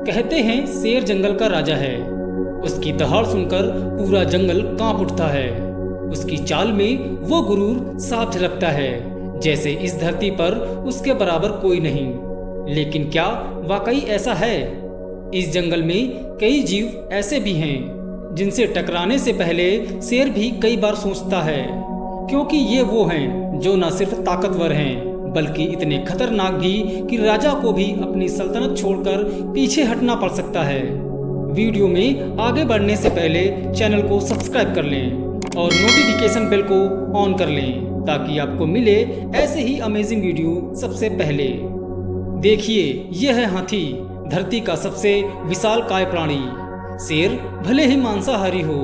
कहते हैं शेर जंगल का राजा है। उसकी दहाड़ सुनकर पूरा जंगल कांप उठता है। उसकी चाल में वो गुरूर साफ झलकता है, जैसे इस धरती पर उसके बराबर कोई नहीं। लेकिन क्या वाकई ऐसा है? इस जंगल में कई जीव ऐसे भी हैं जिनसे टकराने से पहले शेर भी कई बार सोचता है, क्योंकि ये वो हैं जो न सिर्फ ताकतवर हैं बल्कि इतने खतरनाक भी कि राजा को भी अपनी सल्तनत छोड़कर पीछे हटना पड़ सकता है। वीडियो में आगे बढ़ने से पहले चैनल को सब्सक्राइब कर लें और नोटिफिकेशन बेल को ऑन कर लें ताकि आपको मिले ऐसे ही अमेजिंग वीडियो सबसे पहले। देखिए, यह है हाथी, धरती का सबसे विशालकाय प्राणी। शेर भले ही मांसाहारी हो,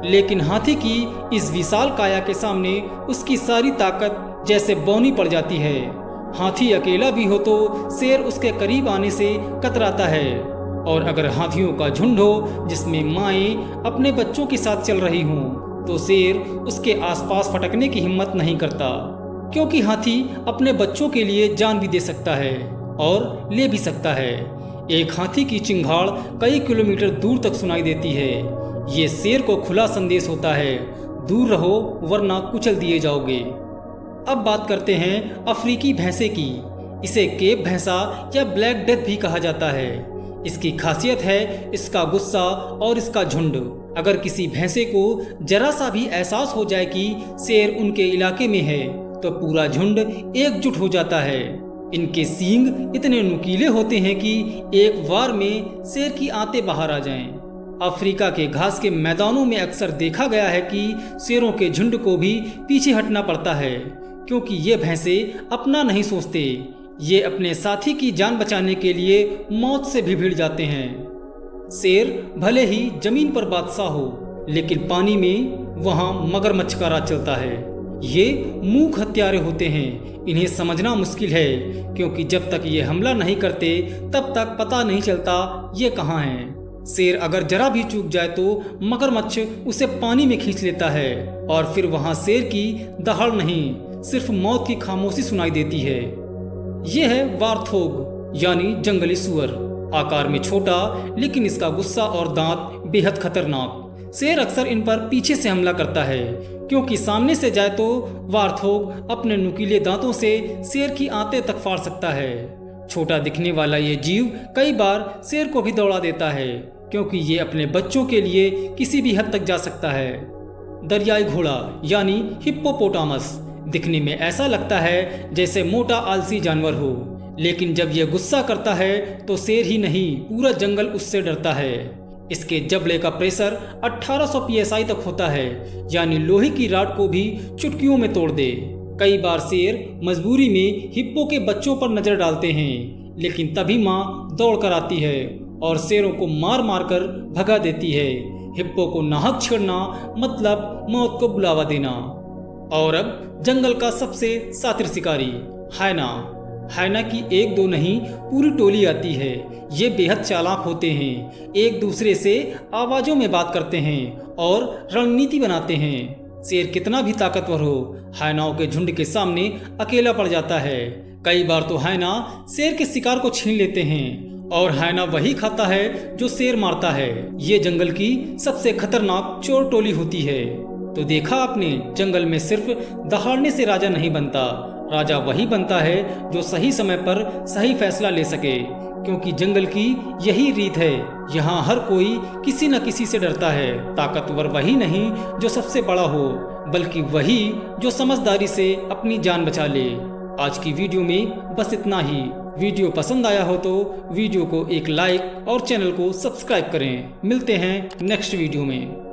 लेकिन हाथी की इस विशाल काया के सामने उसकी सारी ताकत जैसे बौनी पड़ जाती है। हाथी अकेला भी हो तो शेर उसके करीब आने से कतराता है, और अगर हाथियों का झुंड हो जिसमें माएं अपने बच्चों के साथ चल रही हों तो शेर उसके आसपास फटकने की हिम्मत नहीं करता, क्योंकि हाथी अपने बच्चों के लिए जान भी दे सकता है और ले भी सकता है। एक हाथी की चिंगाड़ कई किलोमीटर दूर तक सुनाई देती है। ये शेर को खुला संदेश होता है, दूर रहो वरना कुचल दिए जाओगे। अब बात करते हैं अफ्रीकी भैंसे की। इसे केप भैंसा या ब्लैक डेथ भी कहा जाता है। इसकी खासियत है इसका गुस्सा और इसका झुंड। अगर किसी भैंसे को जरा सा भी एहसास हो जाए कि शेर उनके इलाके में है तो पूरा झुंड एकजुट हो जाता है। इनके सींग इतने नुकीले होते हैं कि एक बार में शेर की आंतें बाहर आ जाएं। अफ्रीका के घास के मैदानों में अक्सर देखा गया है कि शेरों के झुंड को भी पीछे हटना पड़ता है, क्योंकि ये भैंसे अपना नहीं सोचते। ये अपने साथी की जान बचाने के लिए मौत से भी भिड़ जाते हैं। शेर भले ही जमीन पर बादशाह हो, लेकिन पानी में वहाँ मगरमच्छ का राज चलता है। ये मूक हत्यारे होते हैं। इन्हें समझना मुश्किल है, क्योंकि जब तक ये हमला नहीं करते तब तक पता नहीं चलता ये कहाँ हैं। शेर अगर जरा भी चूक जाए तो मगरमच्छ उसे पानी में खींच लेता है, और फिर वहाँ शेर की दहाड़ नहीं, सिर्फ मौत की खामोशी सुनाई देती है। यह है वार्थोग यानी जंगली सुअर। आकार में छोटा, लेकिन इसका गुस्सा और दांत बेहद खतरनाक। शेर अक्सर इन पर पीछे से हमला करता है, क्योंकि सामने से जाए तो वार्थोग अपने नुकीले दांतों से शेर की आंतें तक फाड़ सकता है। छोटा दिखने वाला ये जीव कई बार शेर को भी दौड़ा देता है, क्योंकि ये अपने बच्चों के लिए किसी भी हद तक जा सकता है। दरियाई घोड़ा यानी हिप्पोपोटामस दिखने में ऐसा लगता है जैसे मोटा आलसी जानवर हो, लेकिन जब यह गुस्सा करता है तो शेर ही नहीं पूरा जंगल उससे डरता है। इसके जबड़े का प्रेशर 1800 psi तक होता है, यानी लोहे की राड को भी चुटकियों में तोड़ दे। कई बार शेर मजबूरी में हिप्पो के बच्चों पर नजर डालते हैं, लेकिन तभी माँ दौड़ कर आती है और शेरों को मार मार कर भगा देती है। हिप्पो को नाहक छेड़ना मतलब मौत को बुलावा देना। और अब जंगल का सबसे शातिर शिकारी हायना। हायना की एक दो नहीं पूरी टोली आती है। ये बेहद चालाक होते हैं, एक दूसरे से आवाजों में बात करते हैं और रणनीति बनाते हैं। शेर कितना भी ताकतवर हो, हायनाओं के झुंड के सामने अकेला पड़ जाता है। कई बार तो हायना शेर के शिकार को छीन लेते हैं, और हायना वही खाता है जो शेर मारता है। ये जंगल की सबसे खतरनाक चोर टोली होती है। तो देखा आपने, जंगल में सिर्फ दहाड़ने से राजा नहीं बनता। राजा वही बनता है जो सही समय पर सही फैसला ले सके, क्योंकि जंगल की यही रीत है। यहाँ हर कोई किसी न किसी से डरता है। ताकतवर वही नहीं जो सबसे बड़ा हो, बल्कि वही जो समझदारी से अपनी जान बचा ले। आज की वीडियो में बस इतना ही। वीडियो पसंद आया हो तो वीडियो को एक लाइक और चैनल को सब्सक्राइब करें। मिलते हैं नेक्स्ट वीडियो में।